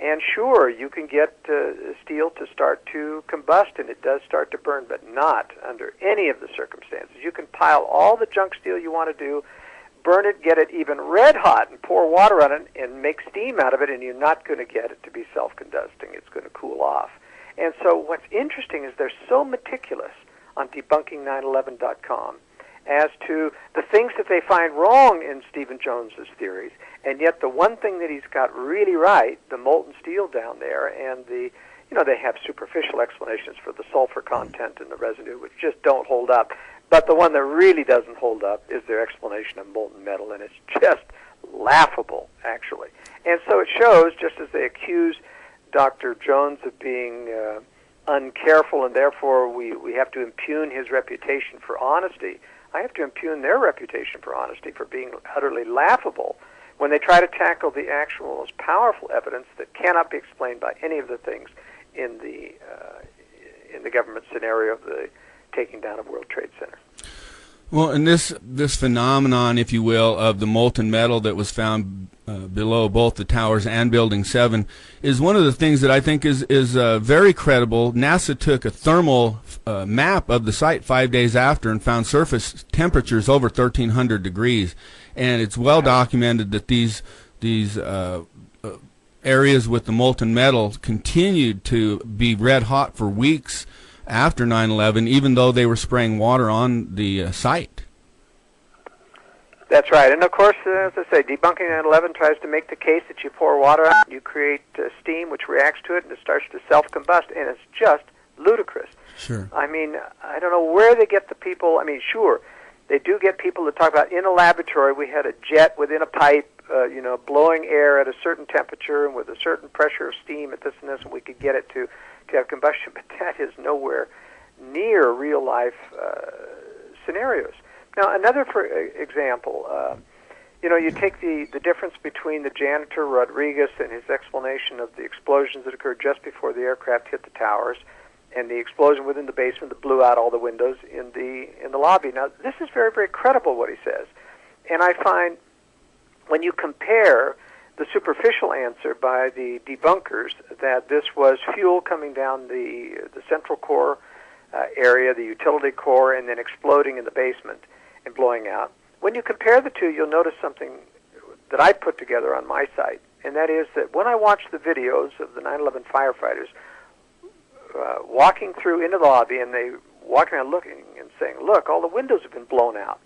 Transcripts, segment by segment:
And sure, you can get steel to start to combust, and it does start to burn, but not under any of the circumstances. You can pile all the junk steel you want to do, burn it, get it even red hot, and pour water on it and make steam out of it, and you're not going to get it to be self-combusting. It's going to cool off. And so what's interesting is they're so meticulous on debunking911.com as to the things that they find wrong in Stephen Jones's theories, and yet the one thing that he's got really right, the molten steel down there, and they have superficial explanations for the sulfur content in the residue, which just don't hold up. But the one that really doesn't hold up is their explanation of molten metal, and it's just laughable, actually. And so it shows, just as they accuse Dr. Jones of being uncareful, and therefore we have to impugn his reputation for honesty, I have to impugn their reputation for honesty for being utterly laughable when they try to tackle the actual most powerful evidence that cannot be explained by any of the things in the government scenario of the taking down of World Trade Center. Well, and this phenomenon, if you will, of the molten metal that was found below both the towers and Building 7 is one of the things that I think is very credible. NASA took a thermal map of the site 5 days after and found surface temperatures over 1,300 degrees. And it's well documented that these areas with the molten metal continued to be red hot for weeks after 9/11, even though they were spraying water on the site. That's right. And of course, as I say, debunking 9/11 tries to make the case that you pour water on, you create steam which reacts to it, and it starts to self-combust, and it's just ludicrous. Sure. I mean, I don't know where they get the people. I mean, sure, they do get people to talk about in a laboratory we had a jet within a pipe, blowing air at a certain temperature and with a certain pressure of steam at this and this, and we could get it to have combustion, but that is nowhere near real-life scenarios. Now, another example, you take the difference between the janitor, Rodriguez, and his explanation of the explosions that occurred just before the aircraft hit the towers, and the explosion within the basement that blew out all the windows in the lobby. Now, this is very, very credible, what he says. And I find when you compare the superficial answer by the debunkers that this was fuel coming down the central core area, the utility core, and then exploding in the basement and blowing out. When you compare the two, you'll notice something that I put together on my site, and that is that when I watch the videos of the 9/11 firefighters walking through into the lobby, and they walk around looking and saying, look, all the windows have been blown out.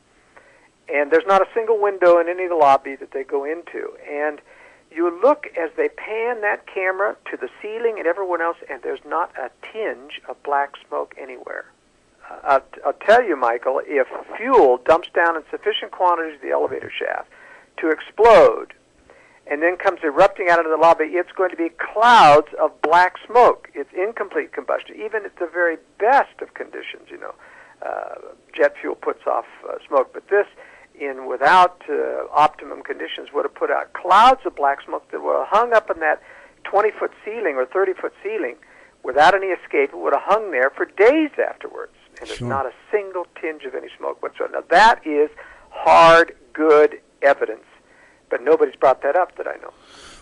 And there's not a single window in any of the lobby that they go into. And you look as they pan that camera to the ceiling and everyone else, and there's not a tinge of black smoke anywhere. I'll tell you, Michael, if fuel dumps down in sufficient quantities of the elevator shaft to explode and then comes erupting out into the lobby, it's going to be clouds of black smoke. It's incomplete combustion. Even at the very best of conditions, jet fuel puts off smoke. But this, without optimum conditions, would have put out clouds of black smoke that would have hung up in that 20-foot ceiling or 30-foot ceiling without any escape. It would have hung there for days afterwards. And there's not a single tinge of any smoke whatsoever. Now, that is hard, good evidence. But nobody's brought that up that I know.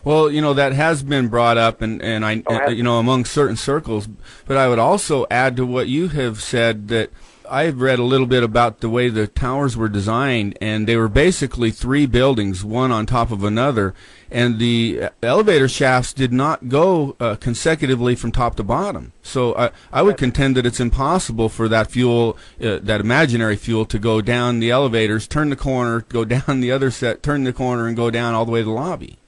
Well, that has been brought up, and among certain circles. But I would also add to what you have said that I've read a little bit about the way the towers were designed, and they were basically three buildings, one on top of another, and the elevator shafts did not go consecutively from top to bottom. So I would contend that it's impossible for that fuel, that imaginary fuel, to go down the elevators, turn the corner, go down the other set, turn the corner, and go down all the way to the lobby.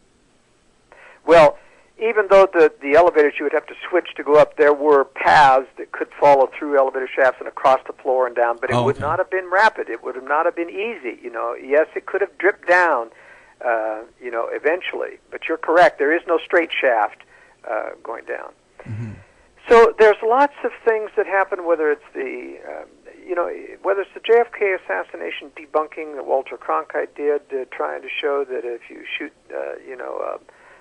Well, even though the elevators you would have to switch to go up, there were paths that could follow through elevator shafts and across the floor and down, but it would not have been rapid. It would have not have been easy. Yes, it could have dripped down, eventually. But you're correct. There is no straight shaft going down. Mm-hmm. So there's lots of things that happen, whether it's whether it's the JFK assassination debunking that Walter Cronkite did, trying to show that if you shoot,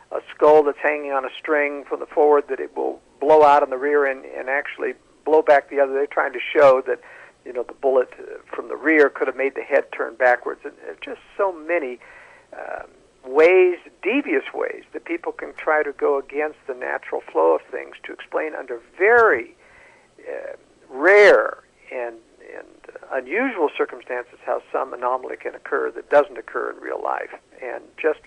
a skull that's hanging on a string from the forward, that it will blow out in the rear and actually blow back the other. They're trying to show that, the bullet from the rear could have made the head turn backwards. And just so many ways, devious ways, that people can try to go against the natural flow of things to explain under very rare and unusual circumstances how some anomaly can occur that doesn't occur in real life. And just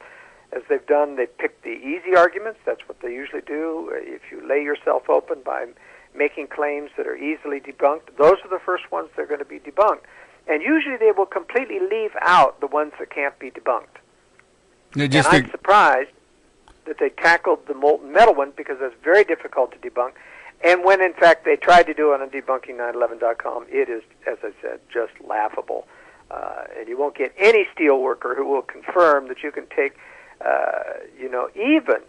as they've done, they pick the easy arguments. That's what they usually do. If you lay yourself open by making claims that are easily debunked, those are the first ones that are going to be debunked. And usually they will completely leave out the ones that can't be debunked. And I'm surprised that they tackled the molten metal one, because that's very difficult to debunk. And when, in fact, they tried to do it on debunking911.com, it is, as I said, just laughable. And you won't get any steel worker who will confirm that you can take, even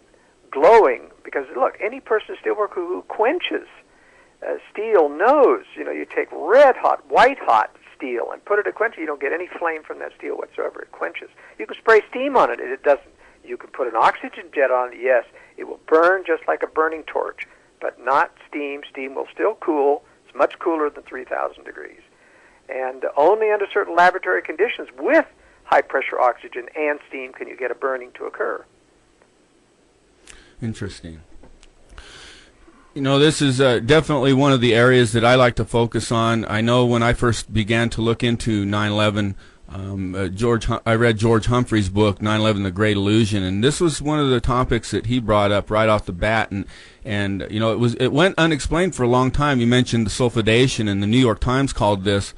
glowing, because, look, any person, steel worker who quenches steel knows, you take red-hot, white-hot steel and put it to quench it, you don't get any flame from that steel whatsoever. It quenches. You can spray steam on it, and it doesn't. You can put an oxygen jet on it, yes. It will burn just like a burning torch, but not steam. Steam will still cool. It's much cooler than 3,000 degrees. And only under certain laboratory conditions with high-pressure oxygen and steam can you get a burning to occur. Interesting. This is definitely one of the areas that I like to focus on. I know when I first began to look into 9/11, I read George Humphrey's book, 9/11: The Great Illusion, and this was one of the topics that he brought up right off the bat. And it went unexplained for a long time. You mentioned the sulfidation, and the New York Times called this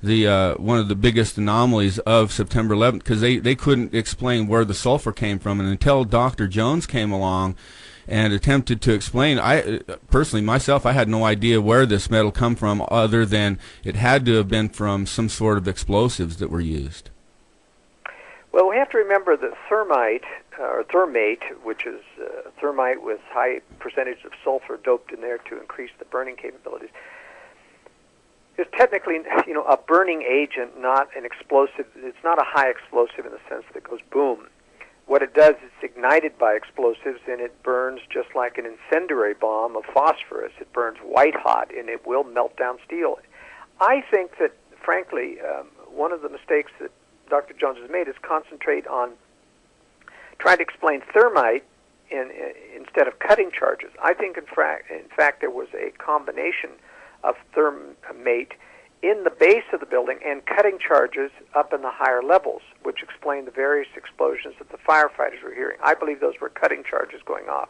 the one of the biggest anomalies of September 11th, because they couldn't explain where the sulfur came from, and until Dr. Jones came along and attempted to explain, I personally myself, I had no idea where this metal come from, other than it had to have been from some sort of explosives that were used. Well, we have to remember that thermite, or thermate, which is thermite with high percentage of sulfur doped in there to increase the burning capabilities, is technically, a burning agent, not an explosive. It's not a high explosive in the sense that it goes boom. What it does is it's ignited by explosives, and it burns just like an incendiary bomb of phosphorus. It burns white hot, and it will melt down steel. I think that, frankly, one of the mistakes that Dr. Jones has made is concentrate on trying to explain thermite instead of cutting charges. I think, in fact, there was a combination of thermate in the base of the building and cutting charges up in the higher levels, which explain the various explosions that the firefighters were hearing. I believe those were cutting charges going off.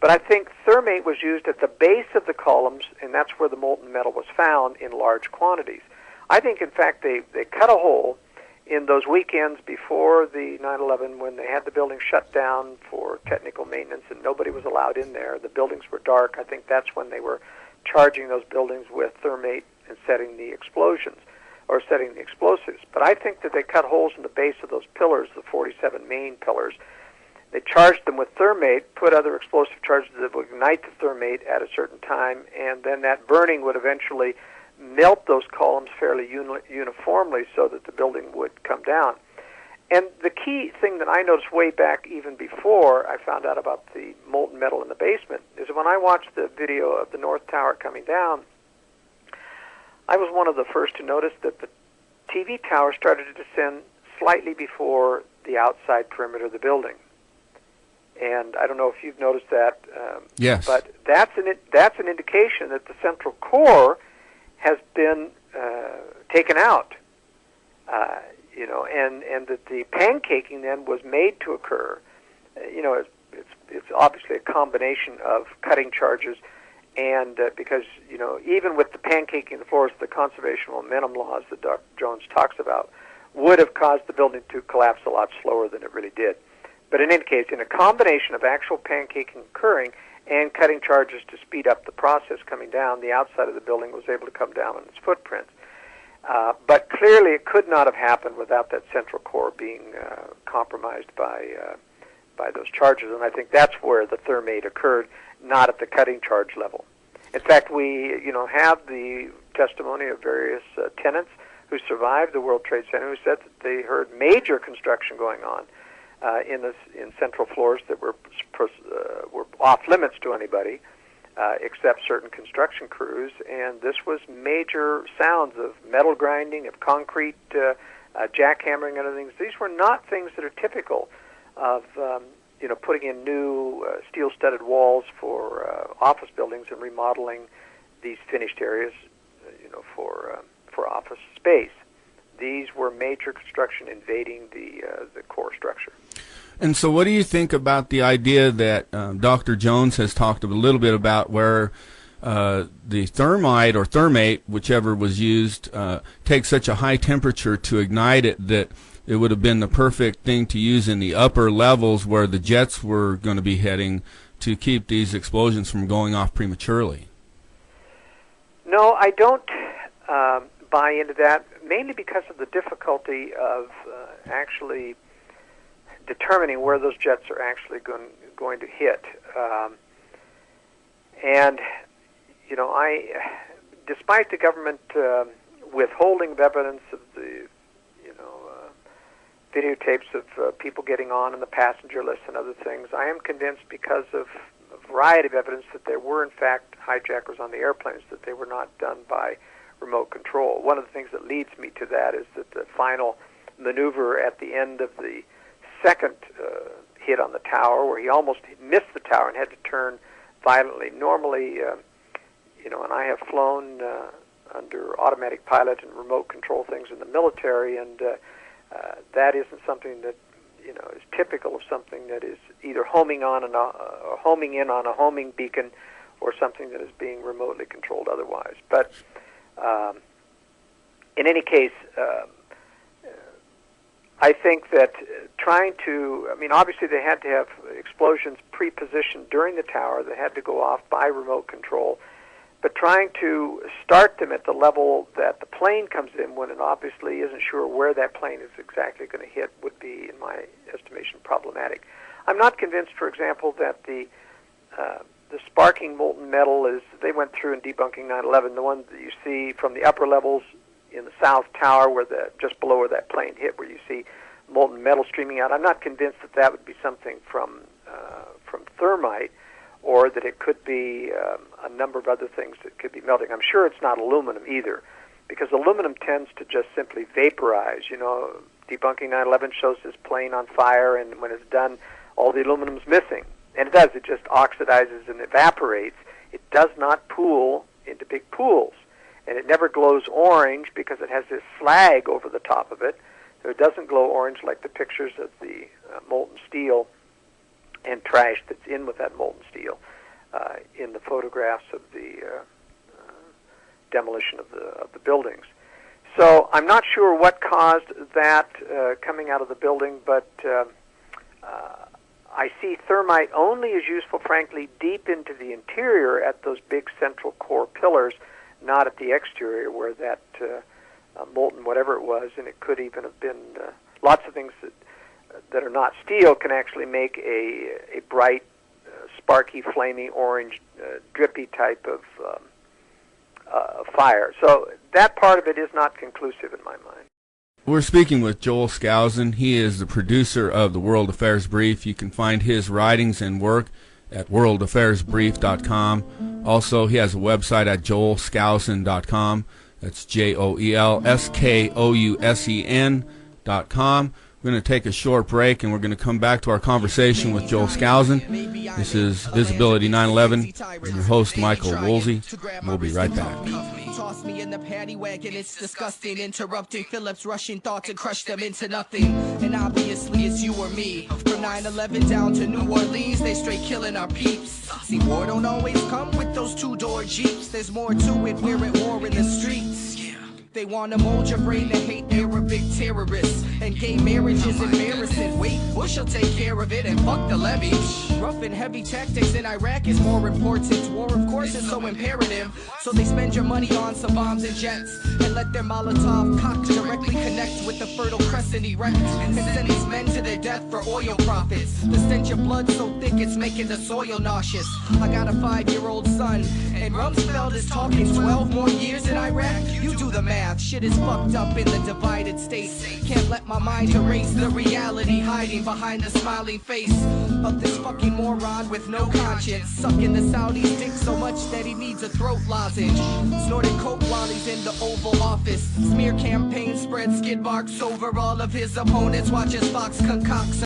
But I think thermate was used at the base of the columns, and that's where the molten metal was found in large quantities. I think, in fact, they cut a hole in those weekends before the 9/11, when they had the building shut down for technical maintenance and nobody was allowed in there. The buildings were dark. I think that's when they were charging those buildings with thermate and setting the explosions, or setting the explosives. But I think that they cut holes in the base of those pillars, the 47 main pillars. They charged them with thermate, put other explosive charges that would ignite the thermate at a certain time, and then that burning would eventually melt those columns fairly uniformly so that the building would come down. And the key thing that I noticed way back, even before I found out about the molten metal in the basement, is when I watched the video of the North Tower coming down, I was one of the first to notice that the TV tower started to descend slightly before the outside perimeter of the building. And I don't know if you've noticed that. Yes. But that's an indication that the central core has been taken out. And that the pancaking then was made to occur. It's obviously a combination of cutting charges, and because even with the pancaking the floors, the conservation momentum laws that Dr. Jones talks about would have caused the building to collapse a lot slower than it really did. But in any case, in a combination of actual pancaking occurring and cutting charges to speed up the process coming down, the outside of the building was able to come down on its footprints. But clearly it could not have happened without that central core being compromised by those charges, and I think that's where the thermate occurred, not at the cutting charge level. In fact, we have the testimony of various tenants who survived the World Trade Center who said that they heard major construction going on in central floors that were off limits to anybody except certain construction crews, and this was major sounds of metal grinding, of concrete jackhammering and other things. These were not things that are typical of putting in new steel-studded walls for office buildings and remodeling these finished areas, for office space. These were major construction invading the core structure. And so what do you think about the idea that Dr. Jones has talked a little bit about, where the thermite or thermate, whichever was used, takes such a high temperature to ignite it that it would have been the perfect thing to use in the upper levels where the jets were going to be heading to keep these explosions from going off prematurely? No, I don't buy into that, mainly because of the difficulty of actually determining where those jets are actually going to hit. Despite the government withholding of evidence of the, videotapes of people getting on in the passenger list and other things, I am convinced, because of a variety of evidence, that there were in fact hijackers on the airplanes, that they were not done by remote control. One of the things that leads me to that is that the final maneuver at the end of the second hit on the tower, where he almost missed the tower and had to turn violently. Normally, and I have flown under automatic pilot and remote control things in the military, and that isn't something that is typical of something that is either homing in on a homing beacon, or something that is being remotely controlled otherwise. But in any case, I think that obviously they had to have explosions pre-positioned during the tower that had to go off by remote control, but trying to start them at the level that the plane comes in, when it obviously isn't sure where that plane is exactly going to hit, would be, in my estimation, problematic. I'm not convinced, for example, that the sparking molten metal is, they went through in debunking 9/11, the one that you see from the upper levels in the south tower, where just below where that plane hit, where you see molten metal streaming out. I'm not convinced that that would be something from thermite, or that it could be a number of other things that could be melting. I'm sure it's not aluminum either, because aluminum tends to just simply vaporize. Debunking 9/11 shows this plane on fire, and when it's done, all the aluminum's missing. And it does. It just oxidizes and evaporates. It does not pool into big pools. And it never glows orange because it has this slag over the top of it. So it doesn't glow orange like the pictures of the molten steel and trash that's in with that molten steel in the photographs of the demolition of the buildings. So I'm not sure what caused that coming out of the building, but I see thermite only as useful, frankly, deep into the interior at those big central core pillars, not at the exterior where that molten whatever it was, and it could even have been lots of things that are not steel can actually make a bright, sparky, flaming, orange, drippy type of fire. So that part of it is not conclusive in my mind. We're speaking with Joel Skousen. He is the producer of the World Affairs Brief. You can find his writings and work at worldaffairsbrief.com. Also, he has a website at joelskousen.com. That's JOELSKOUSEN.com. We're going to take a short break, and we're going to come back to our conversation with Joel Skousen. This is Visibility 9/11. I'm your host, Michael Woolsey. We'll be right back. Toss me in the paddy wagon, it's disgusting. Interrupting Phillips' rushing thought to crush them into nothing. And obviously it's you or me. From 9/11 down to New Orleans, they straight killing our peeps. See, war don't always come with those two-door Jeeps. There's more to it, we're at war in the streets. They want to mold your brain to hate Arabic terrorists. And gay marriage is embarrassing. Wait, Bush will take care of it, and fuck the levy. Rough and heavy tactics in Iraq is more important. War, of course, is so imperative. So they spend your money on some bombs and jets, and let their Molotov cock directly connect with the Fertile Crescent erect, and send these men to their death for oil profits. The stench of blood so thick it's making the soil nauseous. I got a 5-year-old son, and Rumsfeld is talking 12 more years in Iraq. You do the math. Shit is fucked up in the divided states. Can't let my mind erase the reality hiding behind the smiling face of this fucking moron with no conscience, sucking the Saudi's dick so much that he needs a throat lozenge, snorting coke while he's in the Oval Office. Smear campaign spread skid marks over all of his opponents. Watch as Fox concocts